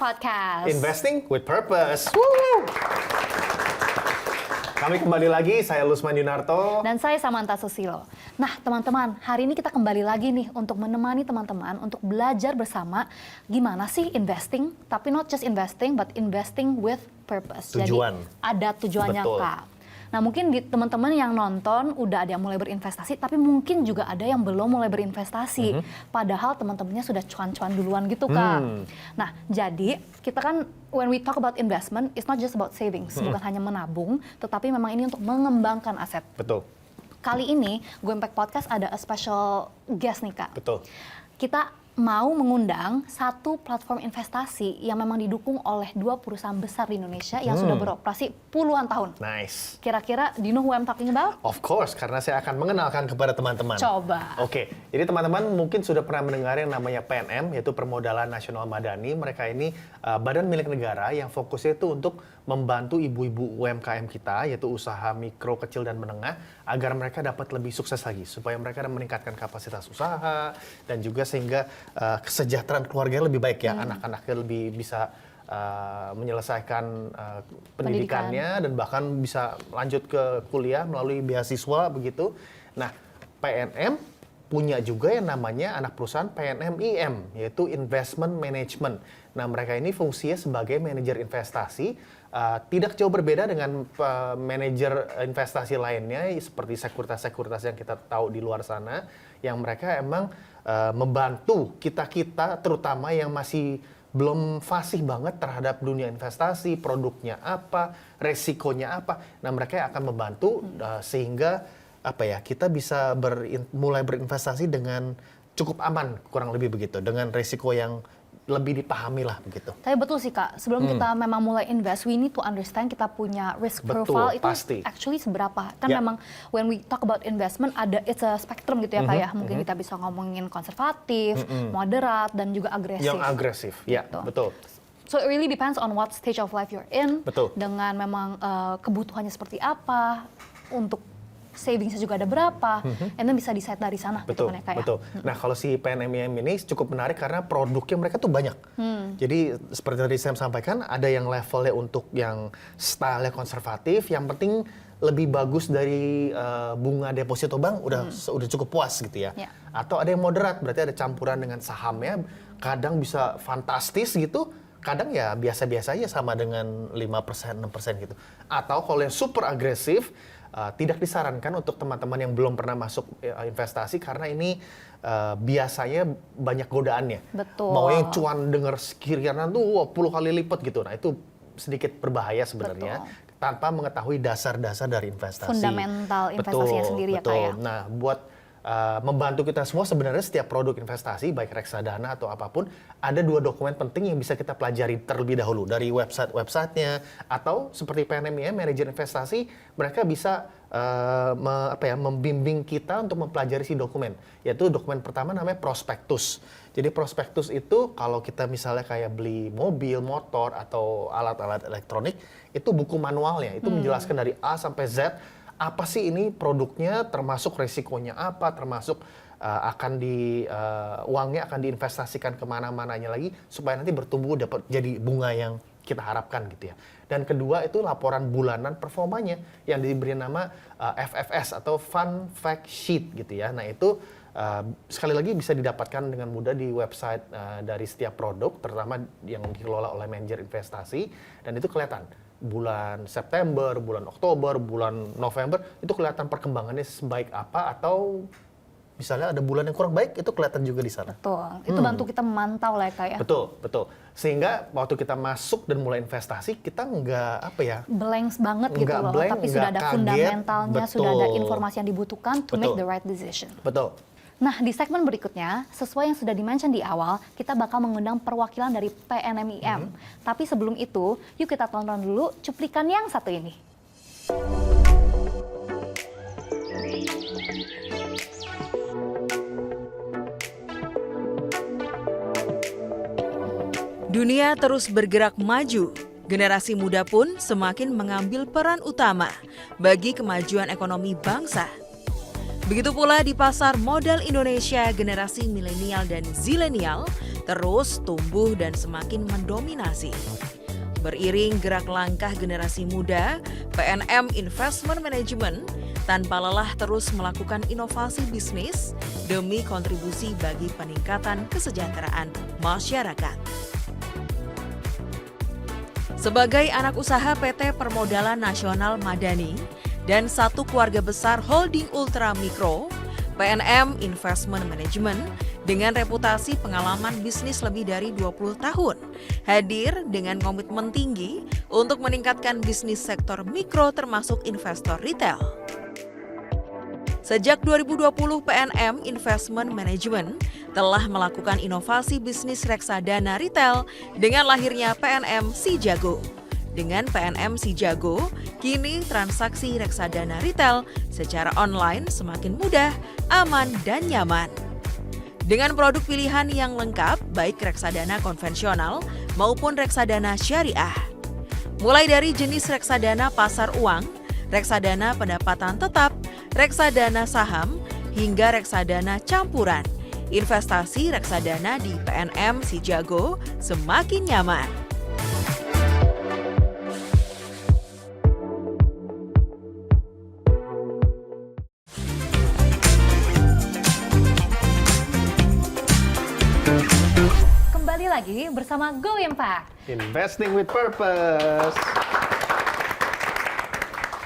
Podcast. Investing with Purpose. Woo! Kami kembali lagi, saya Lusman Yunarto. Dan saya Samantha Susilo. Nah teman-teman, hari ini kita kembali lagi nih untuk menemani teman-teman untuk belajar bersama gimana sih investing, tapi not just investing, but investing with purpose. Tujuan. Jadi ada tujuannya, Betul. Kak. Nah mungkin di teman-teman yang nonton udah ada yang mulai berinvestasi, tapi mungkin juga ada yang belum mulai berinvestasi. Padahal teman-temannya sudah cuan-cuan duluan gitu, Kak. Nah jadi kita kan when we talk about investment, it's not just about savings, bukan hanya menabung, tetapi memang ini untuk mengembangkan aset. Betul, Kali ini, Go Impact Podcast ada a special guest nih, Kak. betul. Kita mau mengundang satu platform investasi yang memang didukung oleh 2 perusahaan besar di Indonesia yang sudah beroperasi puluhan tahun. Nice. Kira-kira, do you know who I'm talking about? Of course, karena saya akan mengenalkan kepada teman-teman. Coba. Oke, jadi teman-teman mungkin sudah pernah mendengar yang namanya PNM, yaitu Permodalan Nasional Madani. Mereka ini badan milik negara yang fokusnya itu untuk membantu ibu-ibu UMKM kita, yaitu usaha mikro, kecil, dan menengah, agar mereka dapat lebih sukses lagi, supaya mereka meningkatkan kapasitas usaha, dan juga sehingga kesejahteraan keluarganya lebih baik ya, anak-anaknya lebih bisa menyelesaikan pendidikannya dan bahkan bisa lanjut ke kuliah melalui beasiswa begitu. Nah, PNM punya juga yang namanya anak perusahaan PNM-IM, yaitu Investment Management. Nah, mereka ini fungsinya sebagai manajer investasi, tidak jauh berbeda dengan manajer investasi lainnya seperti sekuritas-sekuritas yang kita tahu di luar sana, yang mereka emang membantu kita-kita terutama yang masih belum fasih banget terhadap dunia investasi, produknya apa, resikonya apa. Nah, mereka akan membantu sehingga kita bisa mulai berinvestasi dengan cukup aman, kurang lebih begitu, dengan resiko yang lebih dipahami lah begitu. Tapi betul sih, Kak, sebelum kita memang mulai invest, we need to understand kita punya risk Betul, profile itu pasti. actually seberapa. Kan Ya. memang when we talk about investment, it's a spectrum gitu ya, Kak ya. Mungkin kita bisa ngomongin konservatif, moderat, dan juga agresif. Yang agresif, ya, Gitu. betul. So it really depends on what stage of life you're in. Betul. Dengan memang kebutuhannya seperti apa, untuk savingsnya juga ada berapa, and then bisa decide dari sana. Betul, gitu kan ya, Kak, ya. betul. Nah, kalau si PNM ini cukup menarik karena produknya mereka tuh banyak. Jadi seperti tadi saya sampaikan, ada yang levelnya untuk yang stylenya konservatif, yang penting lebih bagus dari bunga deposito bank, udah cukup puas gitu ya. Ya. Atau ada yang moderat, berarti ada campuran dengan sahamnya, kadang bisa fantastis gitu, kadang ya biasa-biasa aja sama dengan 5%, 6% gitu. Atau kalau yang super agresif, tidak disarankan untuk teman-teman yang belum pernah masuk investasi karena ini biasanya banyak godaannya. Betul. Mau yang cuan denger sekirianan tuh 10 kali lipat gitu. Nah, itu sedikit berbahaya sebenarnya tanpa mengetahui dasar-dasar dari investasi. Fundamental investasinya sendiri ya, Kak, ya. Nah, buat membantu kita semua sebenarnya setiap produk investasi baik reksadana atau apapun ada 2 dokumen penting yang bisa kita pelajari terlebih dahulu dari websitenya atau seperti PNM manajer investasi mereka bisa membimbing kita untuk mempelajari si dokumen, yaitu dokumen pertama namanya prospektus. Jadi prospektus itu kalau kita misalnya kayak beli mobil, motor atau alat-alat elektronik itu buku manualnya itu menjelaskan dari A sampai Z apa sih ini produknya, termasuk resikonya apa, termasuk uangnya akan diinvestasikan kemana-mananya lagi supaya nanti bertumbuh dapat jadi bunga yang kita harapkan gitu ya. Dan kedua itu laporan bulanan performanya yang diberi nama FFS atau Fun Fact Sheet gitu ya. Nah itu sekali lagi bisa didapatkan dengan mudah di website dari setiap produk, terutama yang dikelola oleh manajer investasi, dan itu kelihatan. Bulan September, bulan Oktober, bulan November, itu kelihatan perkembangannya sebaik apa, atau misalnya ada bulan yang kurang baik, itu kelihatan juga di sana. Betul, itu bantu kita memantau lah ya, Kak ya. Betul, betul. Sehingga waktu kita masuk dan mulai investasi, kita nggak blanks banget gitu Nggak loh, blank, tapi nggak sudah ada kaget, fundamentalnya, sudah ada betul. informasi yang dibutuhkan to make the right decision. Betul. Nah, di segmen berikutnya, sesuai yang sudah di-mention di awal, kita bakal mengundang perwakilan dari PNM-IM. Tapi sebelum itu, yuk kita tonton dulu cuplikan yang satu ini. Dunia terus bergerak maju. Generasi muda pun semakin mengambil peran utama bagi kemajuan ekonomi bangsa. Begitu pula di pasar modal Indonesia, generasi milenial dan zilenial terus tumbuh dan semakin mendominasi. Beriring gerak langkah generasi muda, PNM Investment Management tanpa lelah terus melakukan inovasi bisnis demi kontribusi bagi peningkatan kesejahteraan masyarakat. Sebagai anak usaha PT Permodalan Nasional Madani dan satu keluarga besar holding ultra mikro, PNM Investment Management dengan reputasi pengalaman bisnis lebih dari 20 tahun, hadir dengan komitmen tinggi untuk meningkatkan bisnis sektor mikro termasuk investor retail. Sejak 2020, PNM Investment Management telah melakukan inovasi bisnis reksadana retail dengan lahirnya PNM Sijago. Dengan PNM Sijago, kini transaksi reksadana retail secara online semakin mudah, aman, dan nyaman. Dengan produk pilihan yang lengkap, baik reksadana konvensional maupun reksadana syariah. Mulai dari jenis reksadana pasar uang, reksadana pendapatan tetap, reksadana saham, hingga reksadana campuran. Investasi reksadana di PNM Sijago semakin nyaman. Kembali lagi bersama Go Impact. Investing with purpose.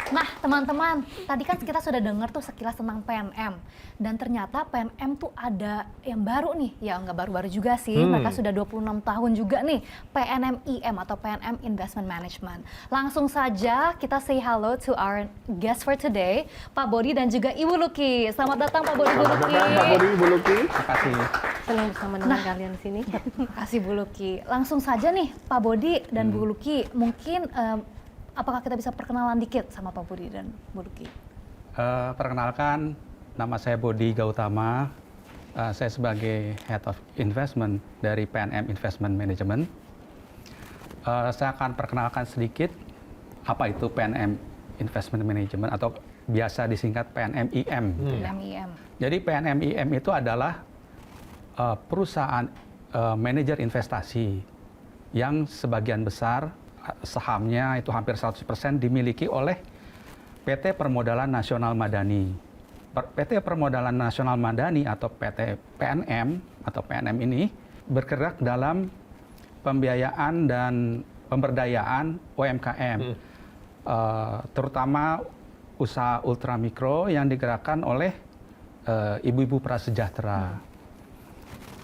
Nah, teman-teman, tadi kan kita sudah dengar tuh sekilas tentang PNM. Dan ternyata PNM tuh ada yang baru nih. Ya, nggak baru-baru juga sih. Mereka sudah 26 tahun juga nih. PNM IM atau PNM Investment Management. Langsung saja kita say hello to our guest for today, Pak Bodi dan juga Ibu Luki. Selamat datang Pak Bodi, Ibu Luki. Selamat datang Pak Bodi, Ibu Luki. Terima kasih. Senang bersama dengan kalian di sini. Terima kasih Bu Luki. Langsung saja nih Pak Bodi dan Bu Luki. Mungkin apakah kita bisa perkenalan dikit sama Pak Bodi dan Bu Luki? Perkenalkan, nama saya Bodi Gautama. Saya sebagai Head of Investment dari PNM Investment Management. Saya akan perkenalkan sedikit apa itu PNM Investment Management atau biasa disingkat PNM IM. PNM IM. Jadi PNM IM itu adalah perusahaan manajer investasi yang sebagian besar sahamnya itu hampir 100% dimiliki oleh PT Permodalan Nasional Madani. PT Permodalan Nasional Madani atau PT PNM atau PNM ini bergerak dalam pembiayaan dan pemberdayaan UMKM, terutama usaha ultramikro yang digerakkan oleh ibu-ibu prasejahtera.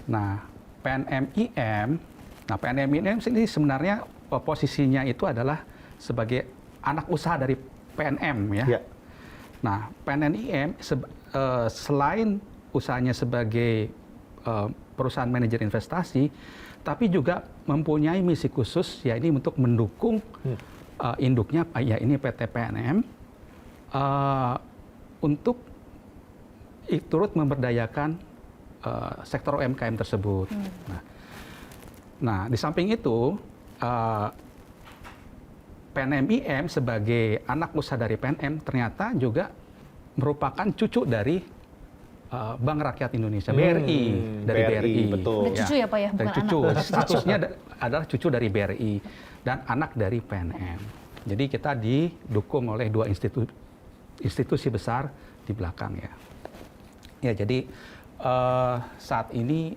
Nah, PNM IM ini sebenarnya posisinya itu adalah sebagai anak usaha dari PNM ya. Ya. Nah, PNM IM selain usahanya sebagai perusahaan manajer investasi, tapi juga mempunyai misi khusus ya ini untuk mendukung induknya ya ini PT PNM untuk turut memberdayakan sektor UMKM tersebut. Nah, di samping itu PNM IM sebagai anak usaha dari PNM ternyata juga merupakan cucu dari Bank Rakyat Indonesia, BRI, dari BRI. Betul. Udah cucu ya Pak ya, bukan Cucu, anak. statusnya adalah cucu dari BRI dan anak dari PNM. Jadi kita didukung oleh dua institusi besar di belakang ya. Ya, jadi saat ini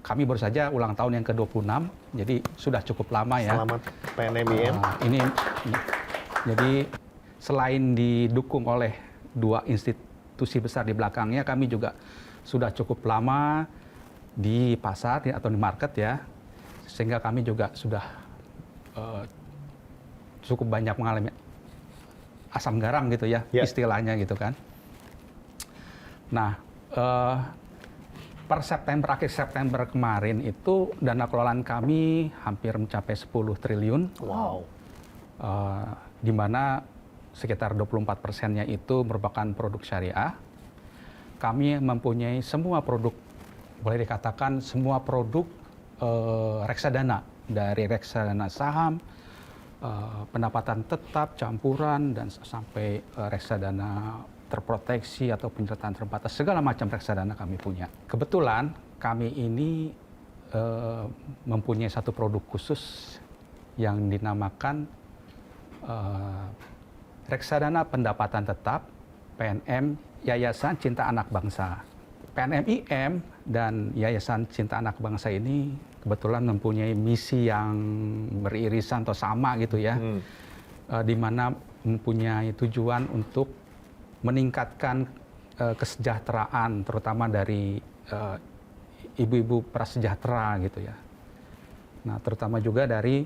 kami baru saja ulang tahun yang ke-26, jadi sudah cukup lama ya. Selamat PNM IM. Jadi selain didukung oleh dua institusi besar di belakangnya, kami juga sudah cukup lama di pasar atau di market ya, sehingga kami juga sudah cukup banyak mengalami asam garam gitu ya, istilahnya gitu kan. Nah, per akhir September kemarin itu dana kelolaan kami hampir mencapai 10 triliun. Wow. Di mana sekitar 24%-nya itu merupakan produk syariah. Kami mempunyai semua produk, boleh dikatakan semua produk reksadana, dari reksadana saham, pendapatan tetap, campuran, dan sampai reksadana terproteksi atau penyertaan terbatas, segala macam reksadana kami punya. Kebetulan kami ini mempunyai satu produk khusus yang dinamakan Reksadana Pendapatan Tetap PNM Yayasan Cinta Anak Bangsa. PNM-IM dan Yayasan Cinta Anak Bangsa ini kebetulan mempunyai misi yang beririsan atau sama gitu ya, di mana mempunyai tujuan untuk meningkatkan kesejahteraan terutama dari ibu-ibu prasejahtera gitu ya. Nah, terutama juga dari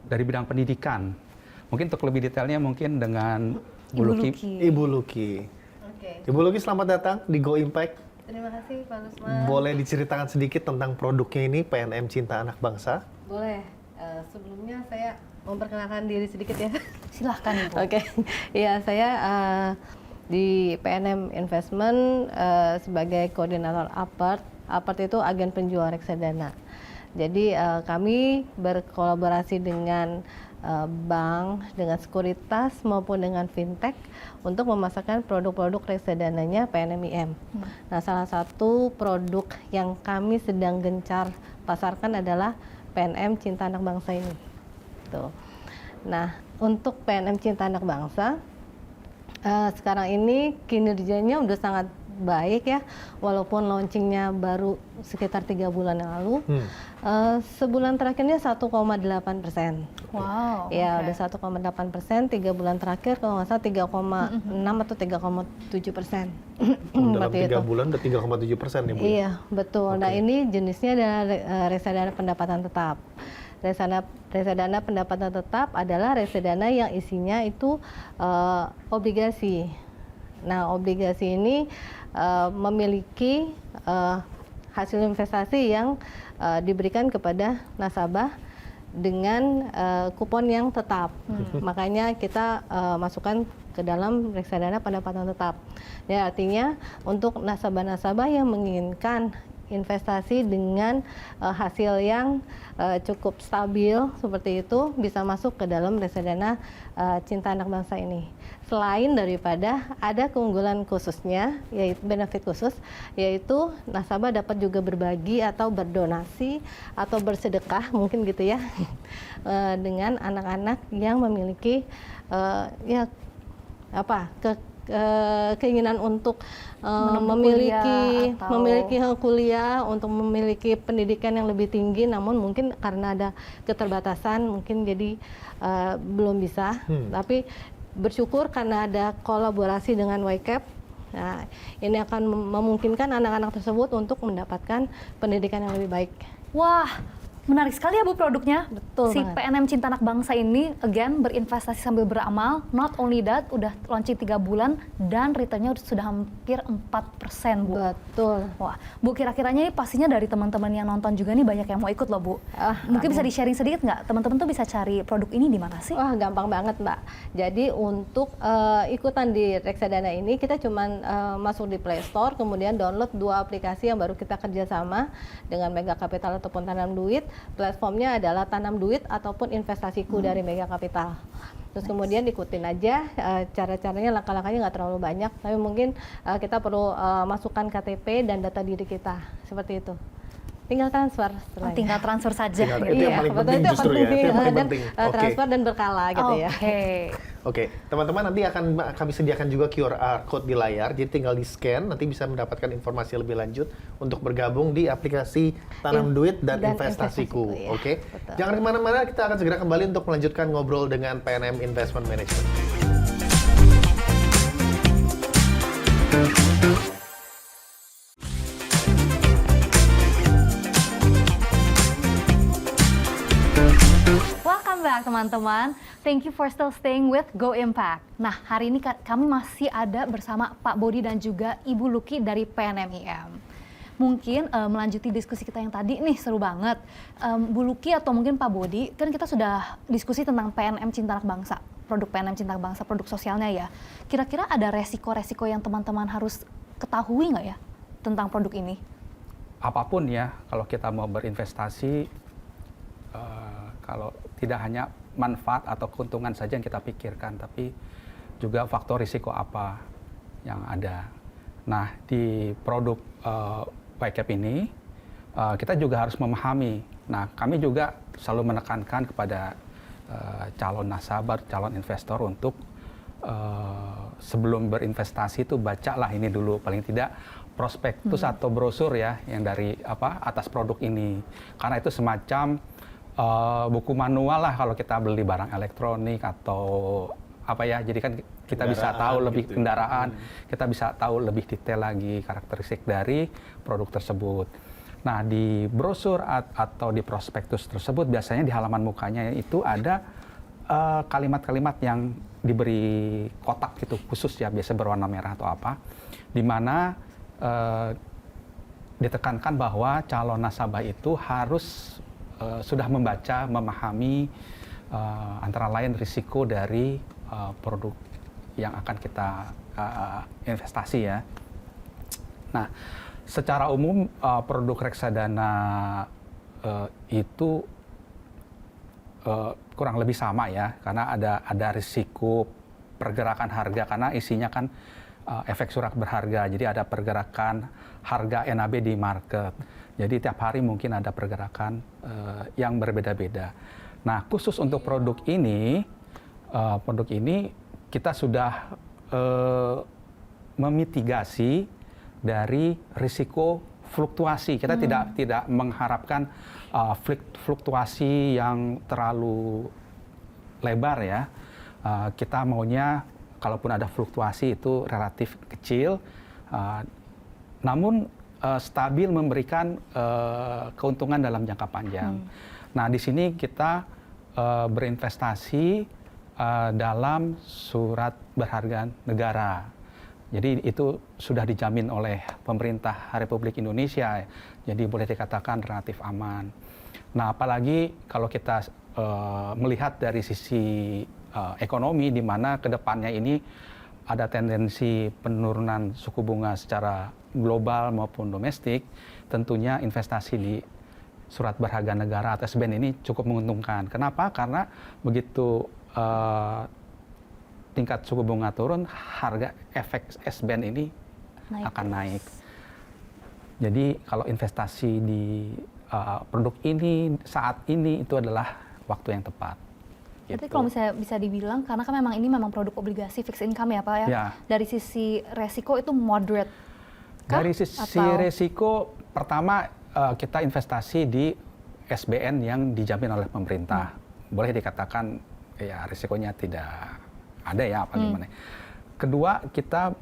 dari bidang pendidikan. Mungkin untuk lebih detailnya mungkin dengan Bu Luki. Ibu Luki. Oke. Ibu Luki, selamat datang di Go Impact. Terima kasih Pak Lusman. Boleh diceritakan sedikit tentang produknya ini, PNM Cinta Anak Bangsa? Boleh. Sebelumnya saya memperkenalkan diri sedikit ya. Silahkan Ibu. Oke. Iya, saya di PNM Investment sebagai koordinator APART. APART itu agen penjual reksadana. Jadi kami berkolaborasi dengan bank, dengan sekuritas maupun dengan fintech untuk memasarkan produk-produk reksadananya PNM-IM. Nah, salah satu produk yang kami sedang gencar pasarkan adalah PNM Cinta Anak Bangsa ini. Tuh. Nah, untuk PNM Cinta Anak Bangsa sekarang ini kinerjanya udah sangat baik ya, walaupun launchingnya baru sekitar 3 bulan yang lalu. Sebulan terakhirnya 1,8%. Wow. Ya, oke. udah 1,8%, 3 bulan terakhir kalau nggak salah 3,6 atau 3,7%. Dalam 3 bulan udah 3,7% ya Bu? Iya, betul. Nah, Oke. ini jenisnya adalah reksadana pendapatan tetap. Reksadana pendapatan tetap adalah reksadana yang isinya itu obligasi. Nah, obligasi ini memiliki hasil investasi yang diberikan kepada nasabah dengan kupon yang tetap. Makanya kita masukkan ke dalam reksadana pendapatan tetap. Ya, artinya untuk nasabah-nasabah yang menginginkan investasi dengan hasil yang cukup stabil seperti itu bisa masuk ke dalam reksadana Cinta Anak Bangsa ini. Selain daripada ada keunggulan khususnya, yaitu benefit khusus, yaitu nasabah dapat juga berbagi atau berdonasi atau bersedekah mungkin gitu ya dengan anak-anak yang memiliki keinginan untuk memiliki kuliah, untuk memiliki pendidikan yang lebih tinggi, namun mungkin karena ada keterbatasan mungkin jadi belum bisa. Tapi bersyukur karena ada kolaborasi dengan YCAP. Nah, ini akan memungkinkan anak-anak tersebut untuk mendapatkan pendidikan yang lebih baik. Wah, menarik sekali ya Bu produknya. Betul Si banget. PNM Cinta Anak Bangsa ini again berinvestasi sambil beramal. Not only that, udah launching 3 bulan dan returnnya sudah hampir 4% Bu. Betul. Wah, Bu, kira-kiranya ini pastinya dari teman-teman yang nonton juga nih banyak yang mau ikut loh Bu. Mungkin bisa di-sharing sedikit nggak? Teman-teman tuh bisa cari produk ini di mana sih? Wah, gampang banget Mbak. Jadi untuk ikutan di reksadana ini kita cuman masuk di Play Store, kemudian download 2 aplikasi yang baru kita kerjasama dengan Mega Capital ataupun Tanam Duit. Platformnya adalah Tanam Duit ataupun Investasiku dari Mega Capital. Terus kemudian ikutin aja cara-caranya, langkah-langkahnya nggak terlalu banyak, tapi mungkin kita perlu masukkan KTP dan data diri kita seperti itu. Tinggal transfer. Oh, tinggal transfer saja. Tinggal- gitu itu yang ya. paling betul, penting itu yang justru ya, itu yang paling dan penting. Oke. transfer dan berkala gitu ya. Oke. Oke, teman-teman nanti akan kami sediakan juga QR code di layar, jadi tinggal di-scan, nanti bisa mendapatkan informasi lebih lanjut untuk bergabung di aplikasi Tanam Duit dan Investasiku. Investasiku, iya. Oke, Betul. jangan kemana-mana, kita akan segera kembali untuk melanjutkan ngobrol dengan PNM Investment Management. Welcome back teman-teman. Thank you for still staying with Go Impact. Nah, hari ini kami masih ada bersama Pak Bodi dan juga Ibu Luki dari PNM-IM. Mungkin melanjuti diskusi kita yang tadi nih, seru banget. Bu Luki atau mungkin Pak Bodi, kan kita sudah diskusi tentang PNM Cinta Anak Bangsa, produk PNM Cinta Anak Bangsa, produk sosialnya ya. Kira-kira ada resiko-resiko yang teman-teman harus ketahui nggak ya tentang produk ini? Apapun ya, kalau kita mau berinvestasi, kalau tidak hanya manfaat atau keuntungan saja yang kita pikirkan, tapi juga faktor risiko apa yang ada. Nah, di produk YCAP ini, kita juga harus memahami. Nah, kami juga selalu menekankan kepada calon nasabah, calon investor untuk sebelum berinvestasi itu bacalah ini dulu, paling tidak prospektus atau brosur ya yang dari atas produk ini, karena itu semacam buku manual lah kalau kita beli barang elektronik atau jadi kan kita bisa tahu lebih gitu. Kendaraan, kita bisa tahu lebih detail lagi karakteristik dari produk tersebut. Nah, di brosur atau di prospektus tersebut biasanya di halaman mukanya itu ada kalimat-kalimat yang diberi kotak gitu khusus ya, biasa berwarna merah atau apa, di mana ditekankan bahwa calon nasabah itu harus sudah membaca, memahami antara lain risiko dari produk yang akan kita investasi ya. Nah, secara umum produk reksadana itu kurang lebih sama ya, karena ada risiko pergerakan harga karena isinya kan efek surat berharga. Jadi ada pergerakan harga NAB di market. Jadi tiap hari mungkin ada pergerakan yang berbeda-beda. Nah, khusus untuk produk ini kita sudah memitigasi dari risiko fluktuasi. Kita tidak mengharapkan fluktuasi yang terlalu lebar ya. Kita maunya kalaupun ada fluktuasi itu relatif kecil, namun stabil memberikan keuntungan dalam jangka panjang. Nah, di sini kita berinvestasi dalam surat berharga negara. Jadi itu sudah dijamin oleh pemerintah Republik Indonesia. Jadi boleh dikatakan relatif aman. Nah, apalagi kalau kita melihat dari sisi ekonomi, di mana kedepannya ini ada tendensi penurunan suku bunga secara global maupun domestik, tentunya investasi di surat berharga negara atau SBN ini cukup menguntungkan. Kenapa? Karena begitu tingkat suku bunga turun, harga efek SBN ini akan naik. Jadi kalau investasi di produk ini saat ini itu adalah waktu yang tepat. Berarti kalau misalnya bisa dibilang, karena kan memang ini memang produk obligasi fixed income ya Pak ya, dari sisi resiko itu moderate kah? Dari sisi resiko, pertama kita investasi di SBN yang dijamin oleh pemerintah. Boleh dikatakan ya risikonya tidak ada ya apa gimana. Kedua, kita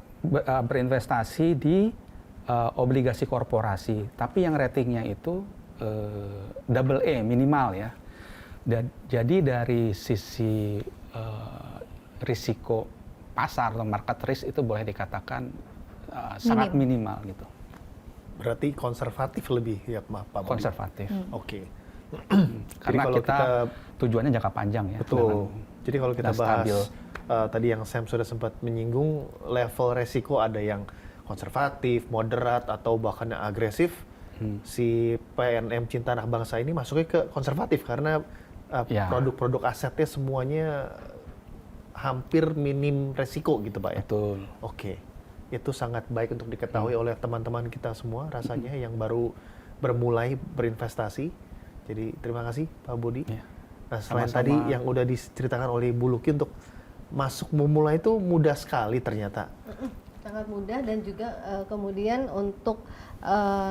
berinvestasi di obligasi korporasi, tapi yang ratingnya itu double A minimal ya. Dan jadi dari sisi risiko pasar atau market risk itu boleh dikatakan sangat minimal gitu. Berarti konservatif lebih ya Pak? Konservatif. Oke. Karena kalau kita tujuannya jangka panjang ya. Betul. Jadi kalau kita bahas stabil. Tadi yang Sam sudah sempat menyinggung, level resiko ada yang konservatif, moderat, atau bahkan yang agresif. Si PNM Cinta Anak Bangsa ini masuknya ke konservatif karena produk-produk asetnya semuanya hampir minim resiko gitu Pak ya? Betul. Oke. Itu sangat baik untuk diketahui oleh teman-teman kita semua rasanya yang baru bermulai berinvestasi. Jadi terima kasih Pak Budi. Nah, selain tadi yang udah diceritakan oleh Bu Luki, untuk masuk memulai itu mudah sekali ternyata. Sangat mudah, dan juga kemudian untuk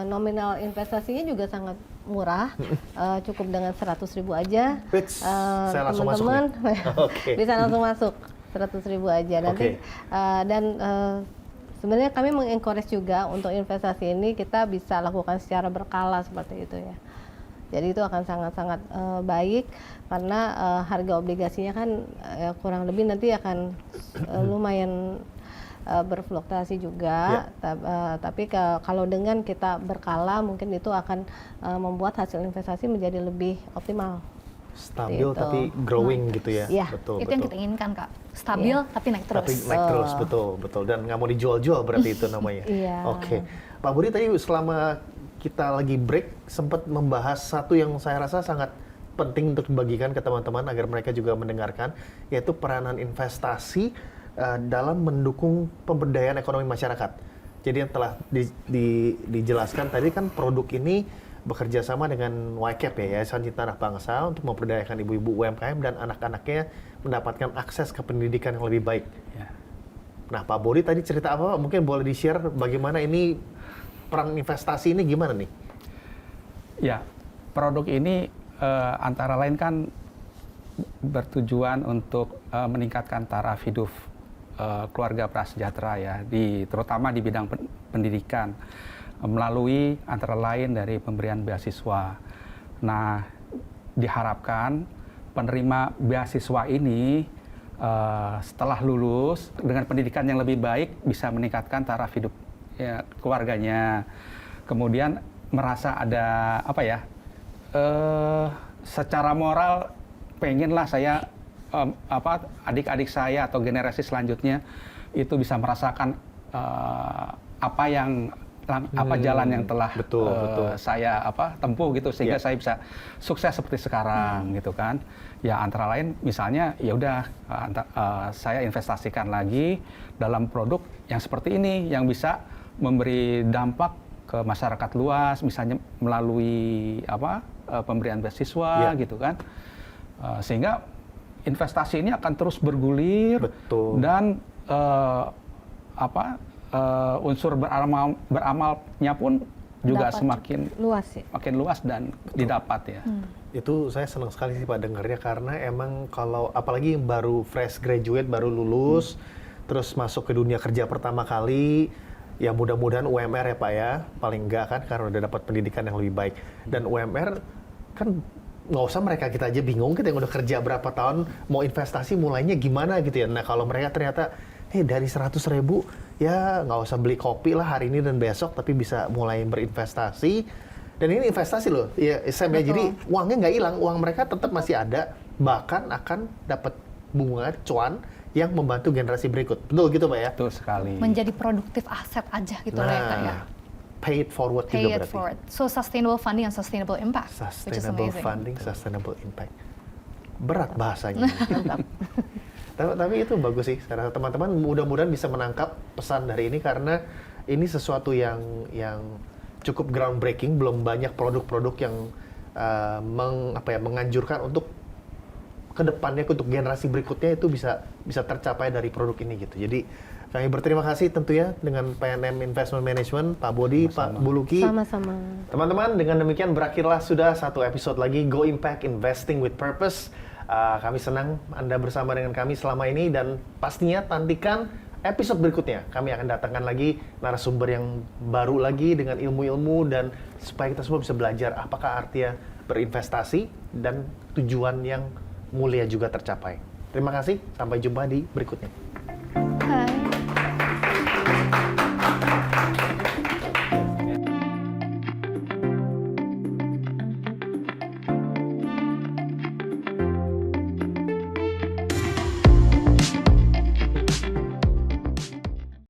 nominal investasinya juga sangat murah, cukup dengan 100.000 aja. Saya langsung masuk nih. Teman-teman bisa langsung masuk 100.000 aja. Nanti dan sebenarnya kami mengencourage juga untuk investasi ini kita bisa lakukan secara berkala seperti itu ya. Jadi itu akan sangat-sangat baik karena harga obligasinya kan kurang lebih nanti akan lumayan berfluktuasi juga, tapi kalau dengan kita berkala mungkin itu akan membuat hasil investasi menjadi lebih optimal. Stabil tapi growing gitu ya. Betul, itu yang kita inginkan Kak. Stabil tapi naik terus. Tapi naik terus, betul. Dan nggak mau dijual-jual berarti itu namanya. Oke. Pak Budi, tadi selama kita lagi break sempat membahas satu yang saya rasa sangat penting untuk dibagikan ke teman-teman agar mereka juga mendengarkan, yaitu peranan investasi dalam mendukung pemberdayaan ekonomi masyarakat. Jadi yang telah dijelaskan tadi kan produk ini bekerja sama dengan YCAP ya, Yayasan Cinta Anak Bangsa untuk memperdayakan ibu-ibu UMKM dan anak-anaknya mendapatkan akses ke pendidikan yang lebih baik. Ya. Nah, Pak Bodi tadi cerita apa? Mungkin boleh di-share bagaimana ini peran investasi ini gimana nih? Ya, produk ini antara lain kan bertujuan untuk meningkatkan taraf hidup keluarga prasejahtera ya, terutama di bidang pendidikan melalui antara lain dari pemberian beasiswa. Nah, diharapkan penerima beasiswa ini setelah lulus dengan pendidikan yang lebih baik bisa meningkatkan taraf hidup ya, keluarganya. Kemudian merasa ada apa ya? Secara moral pengenlah saya adik-adik saya atau generasi selanjutnya itu bisa merasakan apa jalan yang telah saya tempuh gitu sehingga saya bisa sukses seperti sekarang gitu kan. Ya antara lain misalnya ya udah saya investasikan lagi dalam produk yang seperti ini yang bisa memberi dampak ke masyarakat luas misalnya melalui pemberian beasiswa gitu kan. Sehingga investasi ini akan terus bergulir dan unsur beramalnya pun juga semakin luas ya? makin luas dan didapat ya. Itu saya senang sekali sih Pak dengarnya karena emang kalau apalagi yang baru fresh graduate, baru lulus, terus masuk ke dunia kerja pertama kali, ya mudah-mudahan UMR ya Pak ya, paling enggak kan karena udah dapat pendidikan yang lebih baik. Dan UMR kan nggak usah mereka kita aja bingung, kita yang udah kerja berapa tahun mau investasi mulainya gimana gitu ya. Nah kalau mereka ternyata dari 100.000 ya nggak usah beli kopi lah hari ini dan besok tapi bisa mulai berinvestasi. Dan ini investasi loh ya Sam ya, jadi uangnya nggak hilang, uang mereka tetap masih ada, bahkan akan dapat bunga cuan yang membantu generasi berikut. Betul gitu Pak ya? Betul sekali. Menjadi produktif aset aja gitu lah ya Kak ya. Pay it forward Pay juga it berarti. forward. So sustainable funding and sustainable impact. Which is Sustainable amazing. funding, sustainable impact. Berat bahasanya. Tapi itu bagus sih. Saya rasa teman-teman mudah-mudahan bisa menangkap pesan dari ini karena ini sesuatu yang cukup groundbreaking. Belum banyak produk-produk yang menganjurkan untuk kedepannya untuk generasi berikutnya itu bisa tercapai dari produk ini gitu. Jadi kami berterima kasih tentunya dengan PNM Investment Management, Pak Bodi, Pak Buluki. Sama-sama. Teman-teman, dengan demikian berakhirlah sudah satu episode lagi Go Impact Investing with Purpose. Kami senang Anda bersama dengan kami selama ini dan pastinya nantikan episode berikutnya. Kami akan datangkan lagi narasumber yang baru lagi dengan ilmu-ilmu dan supaya kita semua bisa belajar apakah artinya berinvestasi dan tujuan yang mulia juga tercapai. Terima kasih, sampai jumpa di berikutnya.